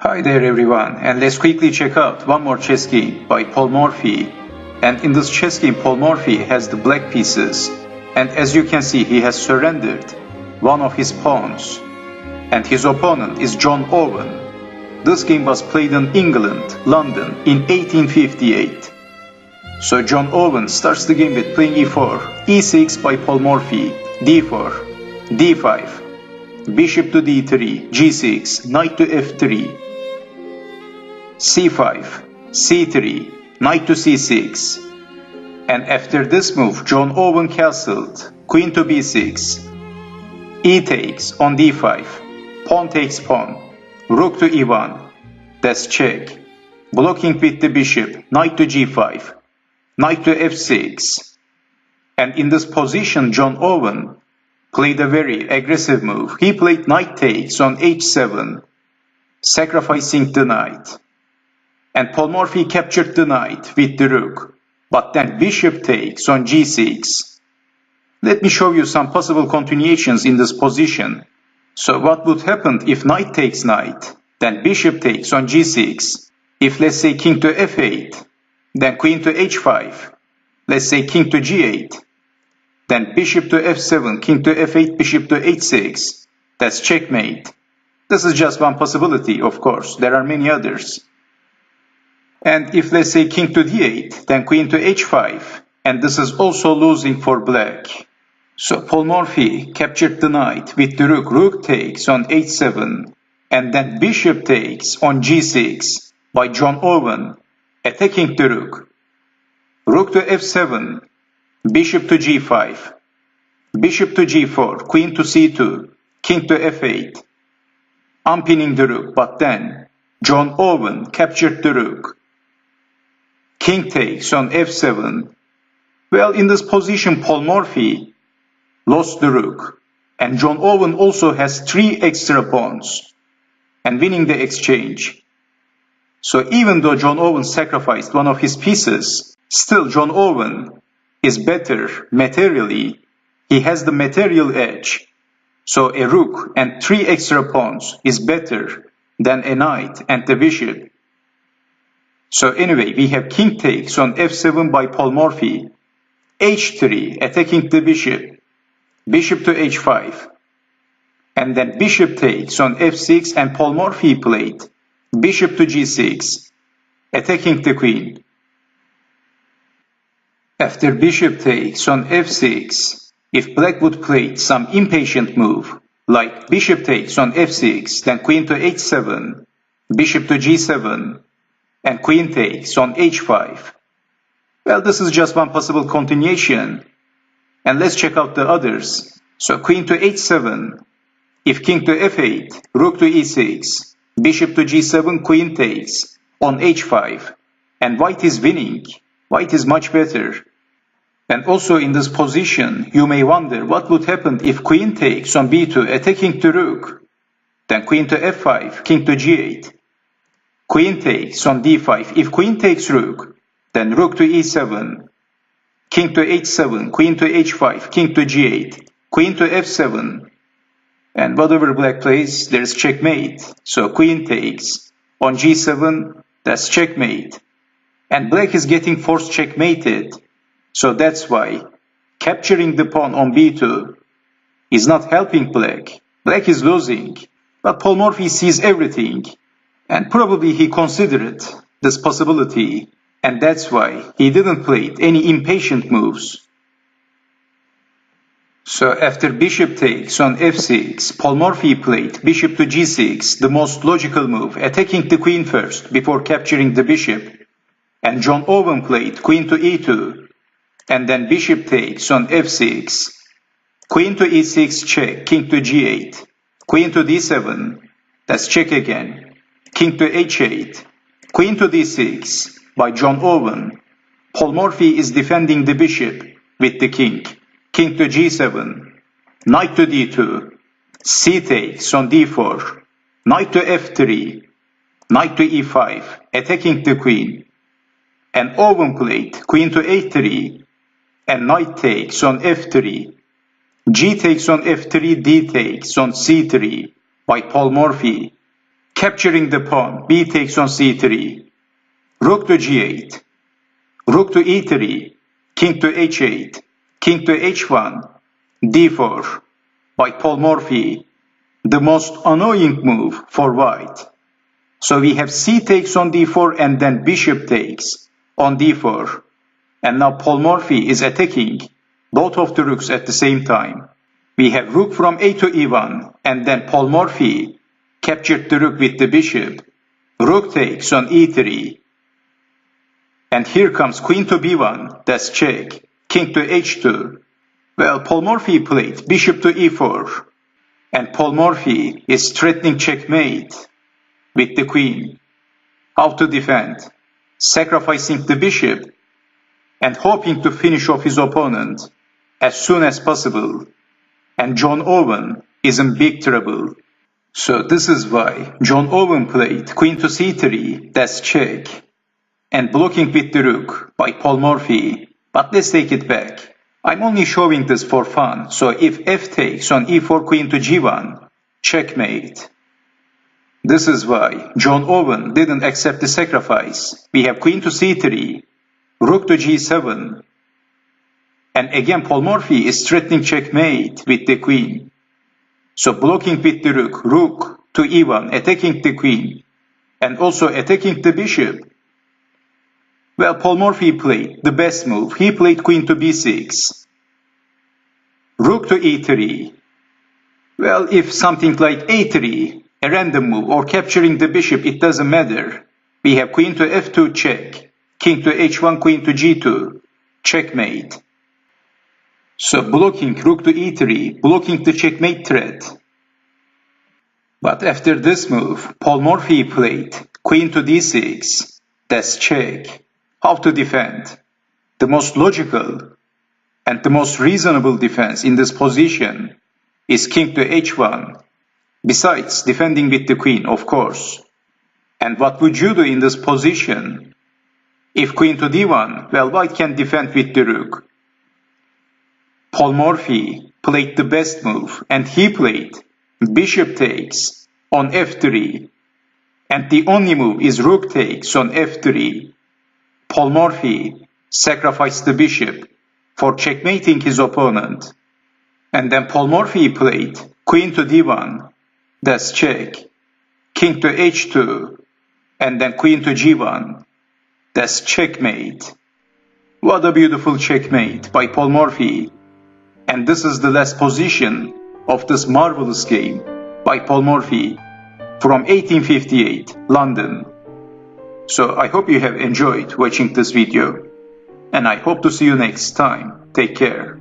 Hi there everyone, and let's quickly check out one more chess game by Paul Morphy. And in this chess game, Paul Morphy has the black pieces, and as you can see, he has surrendered one of his pawns, and his opponent is John Owen. This game was played in England, London in 1858. So John Owen starts the game with playing e4, e6 by Paul Morphy, d4, d5, bishop to d3, g6, knight to f3, c5, c3, knight to c6, and after this move John Owen castled, queen to b6, e takes on d5, pawn takes pawn, rook to e1, that's check, blocking with the bishop, knight to g5, knight to f6, and in this position John Owen played a very aggressive move. He played knight takes on h7, sacrificing the knight. And Paul Morphy captured the knight with the rook, but then bishop takes on g6. Let me show you some possible continuations in this position. So what would happen if knight takes knight, then bishop takes on g6, if let's say king to f8, then queen to h5, let's say king to g8, then bishop to f7, king to f8, bishop to h6, that's checkmate. This is just one possibility, of course, there are many others. And if let's say king to d8, then queen to h5, and this is also losing for black. So Paul Morphy captured the knight with the rook, rook takes on h7, and then bishop takes on g6 by John Owen, attacking the rook. Rook to f7, bishop to g5, bishop to g4, queen to c2, king to f8, unpinning the rook, but then John Owen captured the rook. King takes on f7. Well, in this position, Paul Morphy lost the rook, and John Owen also has 3 extra pawns, and winning the exchange. So even though John Owen sacrificed one of his pieces, still John Owen is better materially. He has the material edge. So a rook and 3 extra pawns is better than a knight and the bishop. So anyway, we have king takes on f7 by Paul Morphy, h3 attacking the bishop, bishop to h5, and then bishop takes on f6 and Paul Morphy played bishop to g6, attacking the queen. After bishop takes on f6, if black would play some impatient move, like bishop takes on f6, then queen to h7, bishop to g7, and queen takes on h5. Well, this is just one possible continuation. And let's check out the others. So queen to h7, if king to f8, rook to e6, bishop to g7, queen takes on h5, and white is winning. White is much better. And also in this position, you may wonder what would happen if queen takes on b2, attacking the rook, then queen to f5, king to g8, queen takes on d5. If queen takes rook, then rook to e7, king to h7, queen to h5, king to g8, queen to f7, and whatever black plays, there's checkmate. So queen takes on g7, that's checkmate. And black is getting forced checkmated. So that's why capturing the pawn on b2 is not helping black. Black is losing. But Paul Morphy sees everything. And probably he considered this possibility, and that's why he didn't play any impatient moves. So after bishop takes on f6, Paul Morphy played bishop to g6, the most logical move, attacking the queen first before capturing the bishop. And John Owen played queen to e2, and then bishop takes on f6, queen to e6 check, king to g8, queen to d7, that's check again, king to h8, queen to d6 by John Owen. Paul Morphy is defending the bishop with the king, king to g7, knight to d2, c takes on d4, knight to f3, knight to e5, attacking the queen. And Owen played queen to a3, and knight takes on f3, g takes on f3, d takes on c3 by Paul Morphy, capturing the pawn, b takes on c3, rook to g8, rook to e3, king to h8, king to h1, d4, by Paul Morphy, the most annoying move for white. So we have c takes on d4 and then bishop takes on d4. And now Paul Morphy is attacking both of the rooks at the same time. We have rook from a to e1 and then Paul Morphy captured the rook with the bishop. Rook takes on e3. And here comes queen to b1, that's check. King to h2. Well, Paul Morphy played bishop to e4. And Paul Morphy is threatening checkmate with the queen. How to defend? Sacrificing the bishop and hoping to finish off his opponent as soon as possible. And John Owen is in big trouble. So this is why John Owen played queen to c3, that's check, and blocking with the rook by Paul Morphy. But let's take it back. I'm only showing this for fun, so if f takes on e4 queen to g1, checkmate. This is why John Owen didn't accept the sacrifice. We have queen to c3, rook to g7, and again Paul Morphy is threatening checkmate with the queen. So blocking with the rook, rook to e1, attacking the queen, and also attacking the bishop. Well, Paul Morphy played the best move. He played queen to b6, rook to e3. Well, if something like a3, a random move, or capturing the bishop, it doesn't matter. We have queen to f2, check, king to h1, queen to g2, checkmate. So blocking rook to e3, blocking the checkmate threat. But after this move, Paul Morphy played queen to d6, that's check. How to defend? The most logical and the most reasonable defense in this position is king to h1, besides defending with the queen, of course. And what would you do in this position? If queen to d1, well, white can defend with the rook. Paul Morphy played the best move, and he played bishop takes on f3, and the only move is rook takes on f3. Paul Morphy sacrificed the bishop for checkmating his opponent. And then Paul Morphy played queen to d1, that's check, king to h2, and then queen to g1, that's checkmate. What a beautiful checkmate by Paul Morphy. And this is the last position of this marvelous game by Paul Morphy from 1858, London. So I hope you have enjoyed watching this video, and I hope to see you next time. Take care.